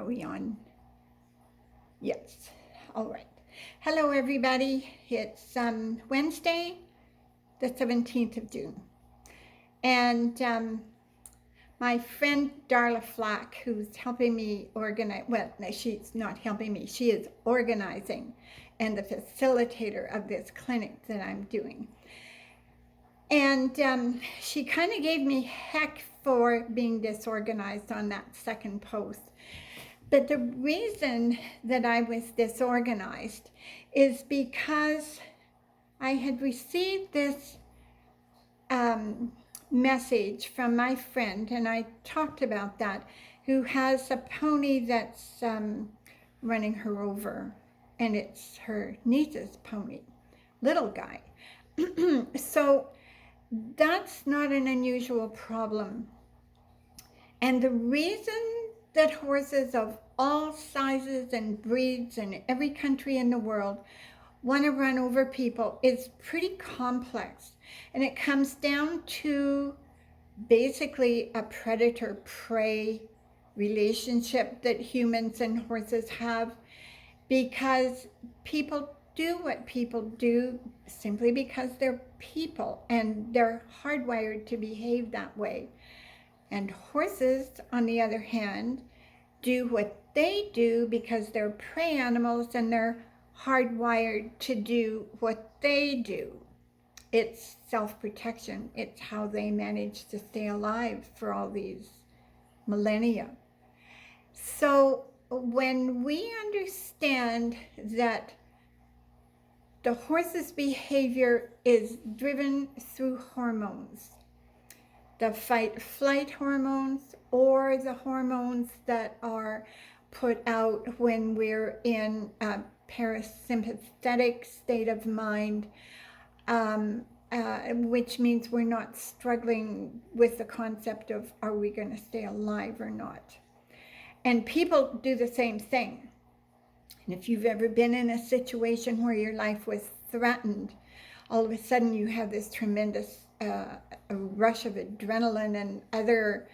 Are we on? Yes. All right. Hello, everybody. It's Wednesday, the 17th of June. And my friend Darla Flack, who's helping me organize, well, no, she's not helping me, she is organizing and the facilitator of this clinic that I'm doing. And she kind of gave me heck for being disorganized on that second post. But the reason that I was disorganized is because I had received this message from my friend, and I talked about that, who has a pony that's running her over, and it's her niece's pony, little guy. So that's not an unusual problem. And the reason that horses of all sizes and breeds in every country in the world want to run over people is pretty complex. And it comes down to basically a predator-prey relationship that humans and horses have, because people do what people do simply because they're people and they're hardwired to behave that way. And horses, on the other hand, do what they do because they're prey animals and they're hardwired to do what they do. It's self-protection. It's how they manage to stay alive for all these millennia. So when we understand that the horse's behavior is driven through hormones, the fight-flight hormones, or the hormones that are put out when we're in a parasympathetic state of mind, which means we're not struggling with the concept of, are we going to stay alive or not? And people do the same thing. And if you've ever been in a situation where your life was threatened, all of a sudden you have this tremendous a rush of adrenaline and other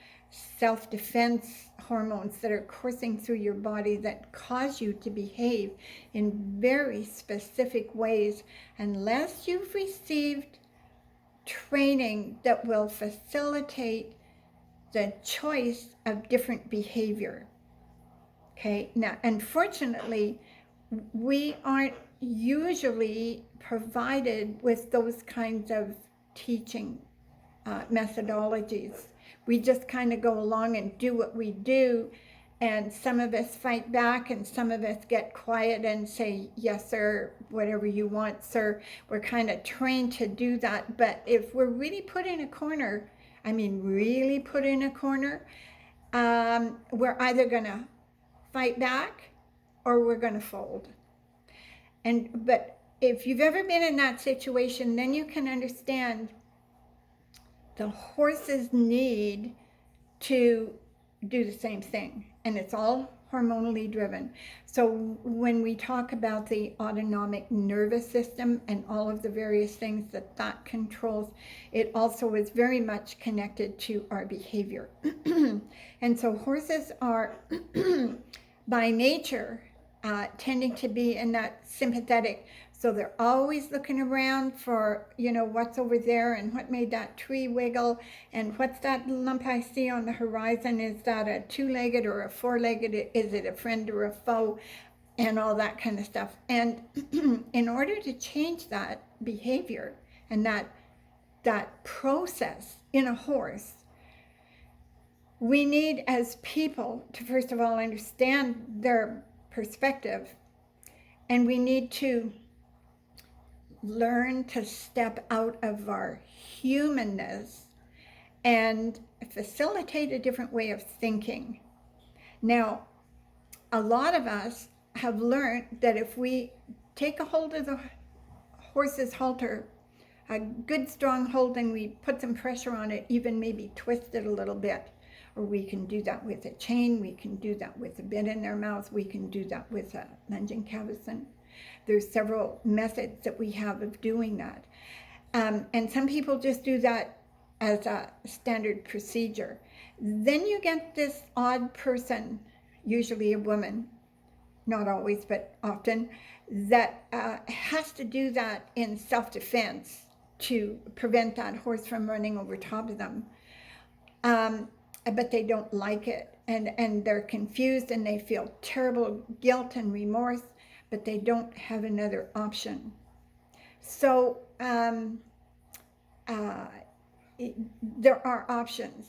self-defense hormones that are coursing through your body that cause you to behave in very specific ways, unless you've received training that will facilitate the choice of different behavior. Okay, now unfortunately we aren't usually provided with those kinds of teaching methodologies. We just kind of go along and do what we do, and some of us fight back and some of us get quiet and say, yes sir, whatever you want sir. We're kind of trained to do that. But if we're really put in a corner, I mean really put in a corner, we're either going to fight back or we're going to fold. But if you've ever been in that situation, then you can understand the horse's need to do the same thing, and it's all hormonally driven. So when we talk about the autonomic nervous system and all of the various things that that controls, it also is very much connected to our behavior. And so horses are by nature tending to be in that sympathetic. So they're always looking around for, you know, what's over there and what made that tree wiggle and what's that lump I see on the horizon? Is that a two-legged or a four-legged? Is it a friend or a foe? And all that kind of stuff. And in order to change that behavior and that process in a horse, we need as people to first of all understand their perspective, and we need to learn to step out of our humanness and facilitate a different way of thinking. Now, a lot of us have learned that if we take a hold of the horse's halter, a good strong hold, and we put some pressure on it, even maybe twist it a little bit, or we can do that with a chain, we can do that with a bit in their mouth, we can do that with a lunging cavesson. There's several methods that we have of doing that. And some people just do that as a standard procedure. Then you get this odd person, usually a woman, not always, but often, that has to do that in self-defense to prevent that horse from running over top of them. But they don't like it, and they're confused, and they feel terrible guilt and remorse, but they don't have another option. So there are options,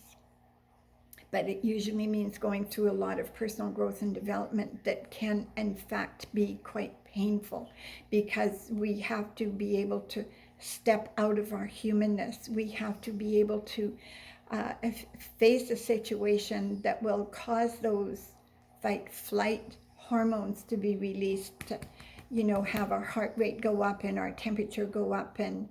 but it usually means going through a lot of personal growth and development that can, in fact, be quite painful, because we have to be able to step out of our humanness. We have to be able to face a situation that will cause those fight-flight hormones to be released, to, you know, have our heart rate go up and our temperature go up, and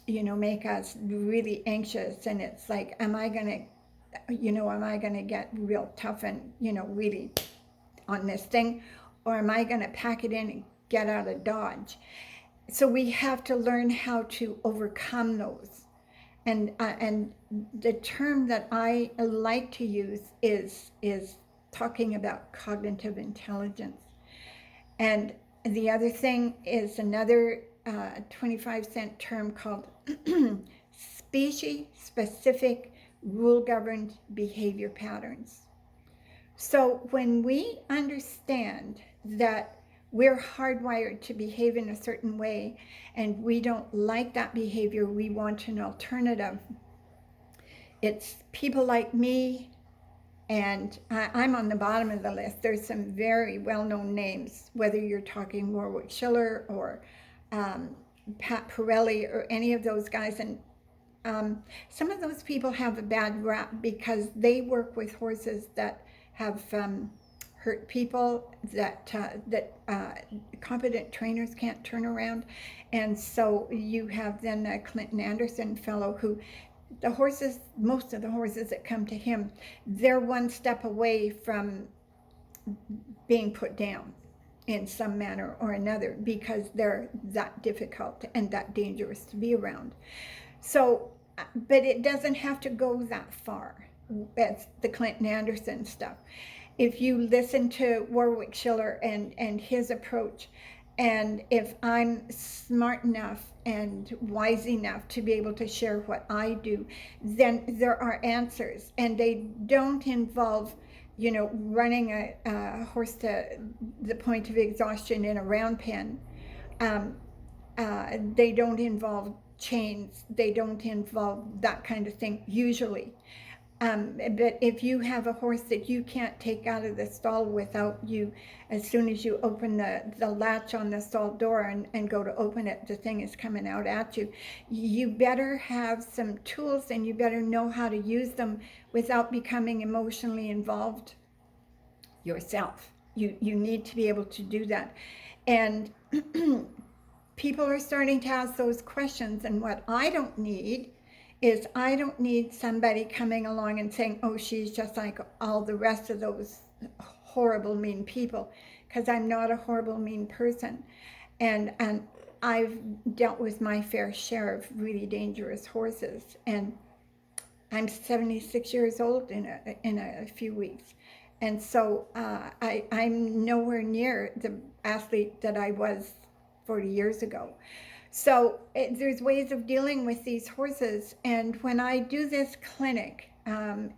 you know, make us really anxious. And it's like, am I gonna get real tough and, you know, really on this thing, or am I gonna pack it in and get out of Dodge? So we have to learn how to overcome those. And the term that I like to use is talking about cognitive intelligence. And the other thing is another 25-cent term called species-specific rule-governed behavior patterns. So when we understand that we're hardwired to behave in a certain way, and we don't like that behavior, we want an alternative. It's people like me, and I'm on the bottom of the list. There's some very well-known names, whether you're talking Warwick Schiller or Pat Pirelli or any of those guys. And some of those people have a bad rap because they work with horses that have hurt people, that competent trainers can't turn around. And so you have then a Clinton Anderson fellow who, most of the horses that come to him, they're one step away from being put down in some manner or another, because they're that difficult and that dangerous to be around. So, but it doesn't have to go that far as the Clinton Anderson stuff. If you listen to Warwick Schiller and his approach, and if I'm smart enough and wise enough to be able to share what I do, then there are answers, and they don't involve, you know, running a horse to the point of exhaustion in a round pen. They don't involve chains. They don't involve that kind of thing usually. But if you have a horse that you can't take out of the stall without you, as soon as you open the latch on the stall door and go to open it, the thing is coming out at you. You better have some tools, and you better know how to use them without becoming emotionally involved yourself. You need to be able to do that. And people are starting to ask those questions, and what I don't need is, I don't need somebody coming along and saying, oh, she's just like all the rest of those horrible, mean people, because I'm not a horrible, mean person. And I've dealt with my fair share of really dangerous horses, and I'm 76 years old in a few weeks. And so I'm nowhere near the athlete that I was 40 years ago. So there's ways of dealing with these horses. And when I do this clinic, I'm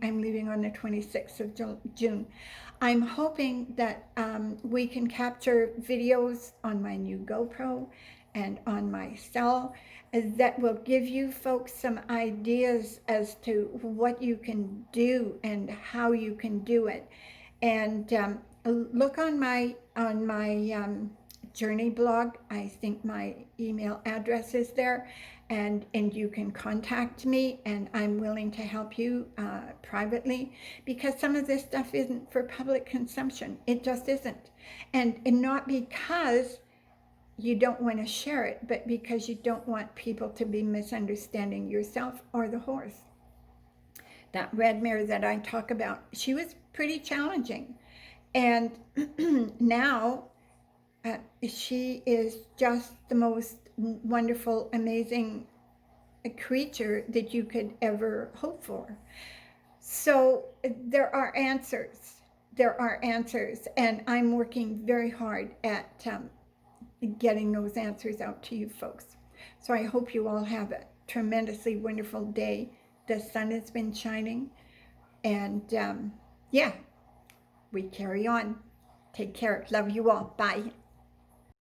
leaving on the 26th of June, I'm hoping that we can capture videos on my new GoPro and on my cell that will give you folks some ideas as to what you can do and how you can do it. And look on my Journey blog. I think my email address is there, and you can contact me, and I'm willing to help you privately, because some of this stuff isn't for public consumption. It just isn't. And not because you don't want to share it, but because you don't want people to be misunderstanding yourself or the horse. That red mare that I talk about, she was pretty challenging. And now she is just the most wonderful, amazing creature that you could ever hope for. So there are answers. There are answers, and I'm working very hard at getting those answers out to you folks. So I hope you all have a tremendously wonderful day. The sun has been shining, and yeah, we carry on. Take care. Love you all. Bye.